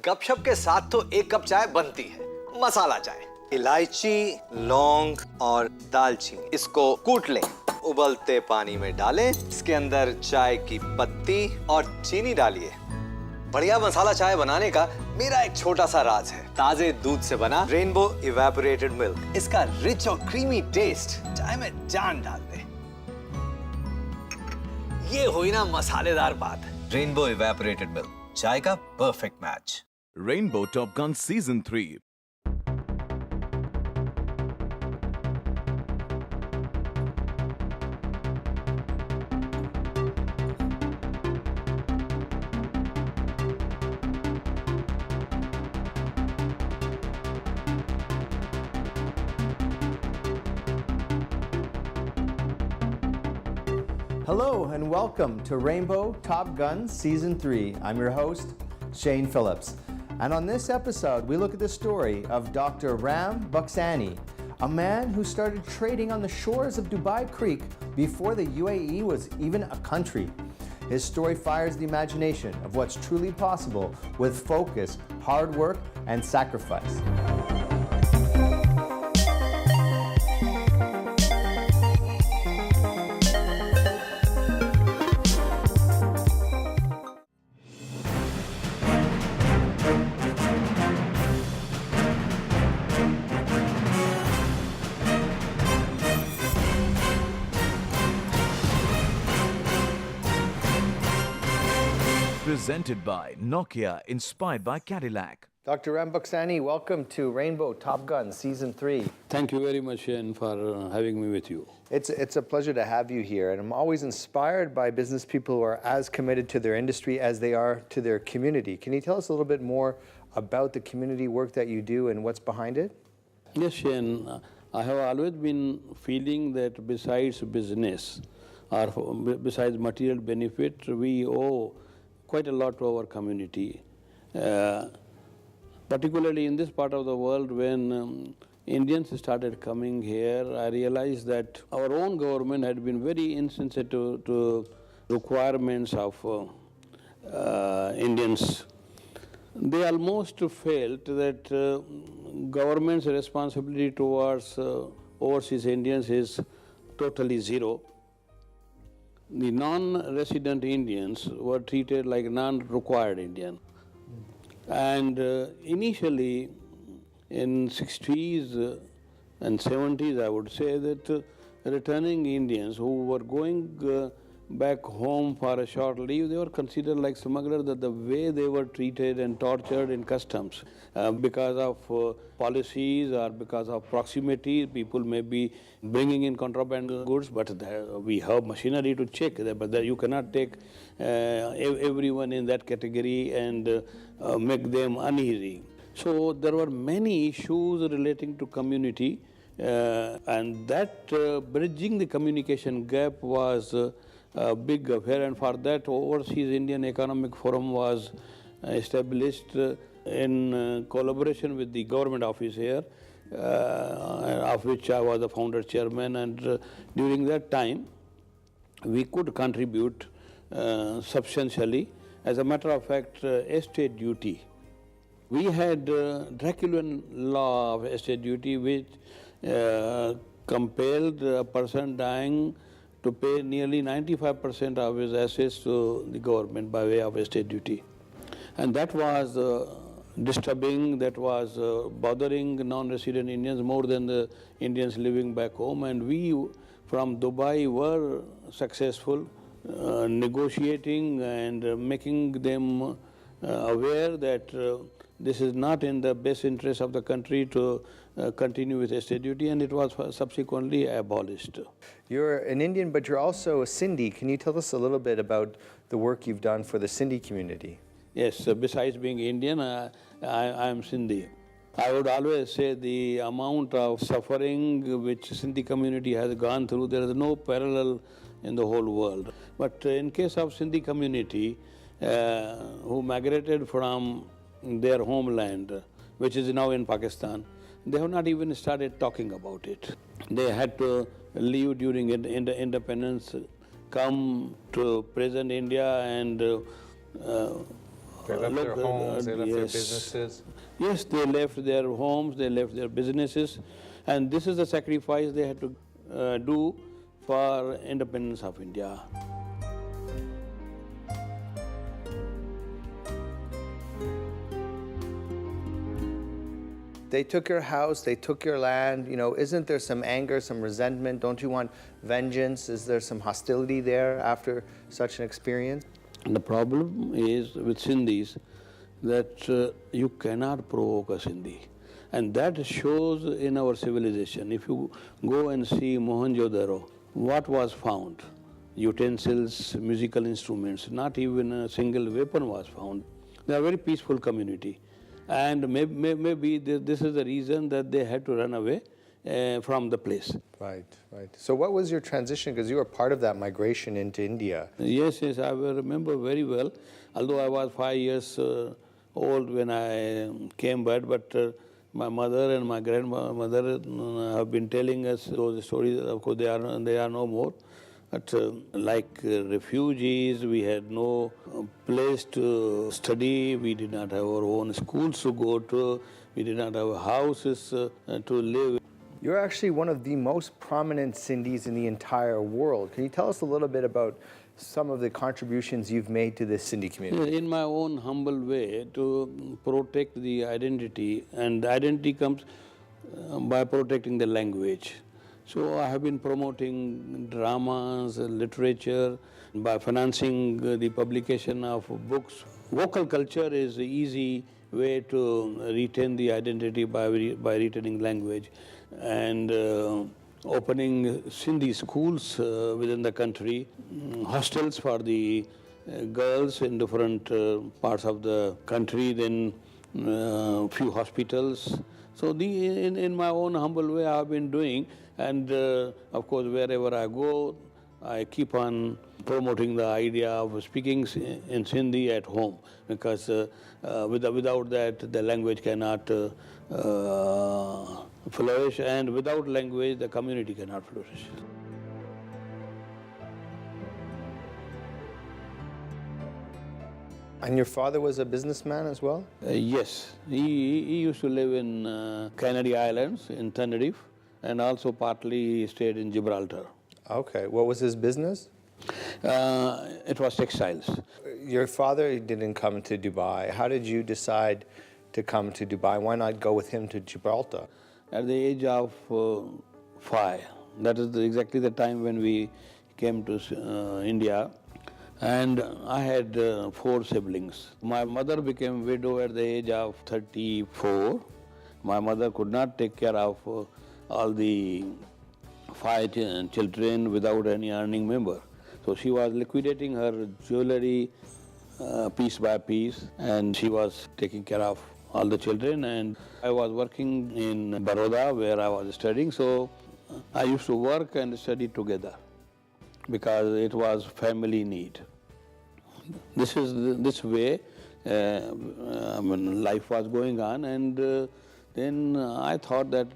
गपशप के साथ तो एक कप चाय बनती है, मसाला चाय। इलायची, लौंग और दालचीनी, इसको कूट लें। उबलते पानी में डालें, इसके अंदर चाय की पत्ती और चीनी डालिए। बढ़िया मसाला चाय बनाने का मेरा एक छोटा सा राज है। ताजे दूध से बना रेनबो इवेपोरेटेड मिल्क। इसका रिच और क्रीमी टेस्ट चाय में जान डाल दे। ये हुई ना मसालेदार बात। रेनबो इवेपोरेटेड मिल्क, चाय का perfect match. Rainbow Top Gun Season 3. Hello and welcome to Rainbow Top Gun Season 3. I'm your host, Shane Phillips. And on this episode, we look at the story of Dr. Ram Buksani, a man who started trading on the shores of Dubai Creek before the UAE was even a country. His story fires the imagination of what's truly possible with focus, hard work, and sacrifice. Presented by Nokia, inspired by Cadillac. Dr. Ram Buksani, welcome to Rainbow Top Gun Season 3. Thank you very much, Shane, for having me with you. It's a pleasure to have you here, and I'm always inspired by business people who are as committed to their industry as they are to their community. Can you tell us a little bit more about the community work that you do and what's behind it? Yes, Shane, I have always been feeling that besides business or besides material benefit, we owe quite a lot to our community. Particularly in this part of the world, when Indians started coming here, I realized that our own government had been very insensitive to requirements of Indians. They almost felt that government's responsibility towards overseas Indians is totally zero. The non-resident Indians were treated like non-required Indian. And initially, in 60s and 70s, I would say that returning Indians who were going back home for a short leave, they were considered like smugglers, that the way they were treated and tortured in customs. Because of policies or because of proximity, people may be bringing in contraband goods, but we have machinery to check that, but you cannot take everyone in that category and make them uneasy. So there were many issues relating to community, and that bridging the communication gap was a big affair, and for that Overseas Indian Economic Forum was established in collaboration with the government office here, of which I was the founder chairman, and during that time we could contribute substantially. As a matter of fact, estate duty. We had Draculaean law of estate duty, which compelled a person dying to pay nearly 95% of his assets to the government by way of estate duty. And that was disturbing, that was bothering non-resident Indians more than the Indians living back home. And we from Dubai were successful negotiating and making them aware that this is not in the best interest of the country to continue with estate duty, and it was subsequently abolished. You're an Indian, but you're also a Sindhi. Can you tell us a little bit about the work you've done for the Sindhi community? Yes, besides being Indian, I am Sindhi. I would always say the amount of suffering which Sindhi community has gone through, there is no parallel in the whole world. But in case of Sindhi community, who migrated from their homeland, which is now in Pakistan, they have not even started talking about it. They had to leave during independence, come to present India and They left their homes, they left their yes. businesses. Yes, they left their homes, they left their businesses, and this is the sacrifice they had to do for independence of India. They took your house, they took your land. You know, isn't there some anger, some resentment? Don't you want vengeance? Is there some hostility there after such an experience? And the problem is with Sindhis that you cannot provoke a Sindhi. And that shows in our civilization. If you go and see Mohenjo-daro, what was found? Utensils, musical instruments, not even a single weapon was found. They are a very peaceful community. And maybe this is the reason that they had to run away from the place. Right, right. So what was your transition? Because you were part of that migration into India. Yes, yes, I will remember very well. Although I was 5 years old when I came back, but my mother and my grandmother have been telling us those stories. Of course, they are no more. But like refugees, we had no place to study, we did not have our own schools to go to, we did not have houses to live. You're actually one of the most prominent Sindhis in the entire world. Can you tell us a little bit about some of the contributions you've made to the Sindhi community? In my own humble way, to protect the identity, and the identity comes by protecting the language. So I have been promoting dramas, literature, by financing the publication of books. Vocal culture is the easy way to retain the identity by retaining language. And opening Sindhi schools within the country, hostels for the girls in different parts of the country, then few hospitals. So in my own humble way I have been doing, and of course wherever I go, I keep on promoting the idea of speaking in Sindhi at home, because without that the language cannot flourish, and without language the community cannot flourish. And your father was a businessman as well? Yes, he used to live in Canary Islands in Tenerife, and also partly he stayed in Gibraltar. Okay, what was his business? It was textiles. Your father didn't come to Dubai. How did you decide to come to Dubai? Why not go with him to Gibraltar? At the age of 5, that is exactly the time when we came to India, and I had 4 siblings. My mother became widow at the age of 34. My mother could not take care of all the 5 children without any earning member. So she was liquidating her jewelry piece by piece, and she was taking care of all the children. And I was working in Baroda where I was studying, so I used to work and study together because it was family need. This way life was going on, and then I thought that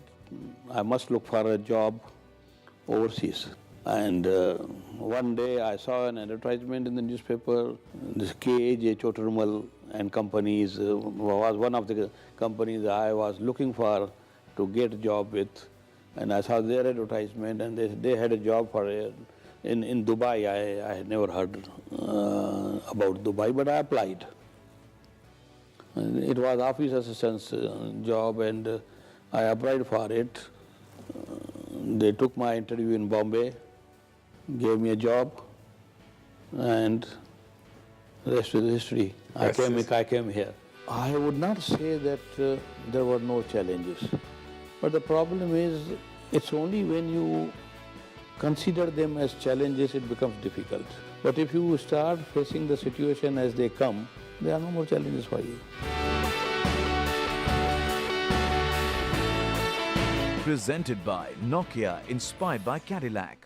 I must look for a job overseas. And one day I saw an advertisement in the newspaper. This KAJ Chotarmal and Companies was one of the companies I was looking for to get a job with. And I saw their advertisement, and they had a job for in Dubai. I had never heard about Dubai, but I applied. And it was office assistant's job, and I applied for it. They took my interview in Bombay, gave me a job, and the rest is history. I came here. I would not say that there were no challenges, but the problem is it's only when you consider them as challenges it becomes difficult. But if you start facing the situation as they come, there are no more challenges for you. Presented by Nokia, inspired by Cadillac.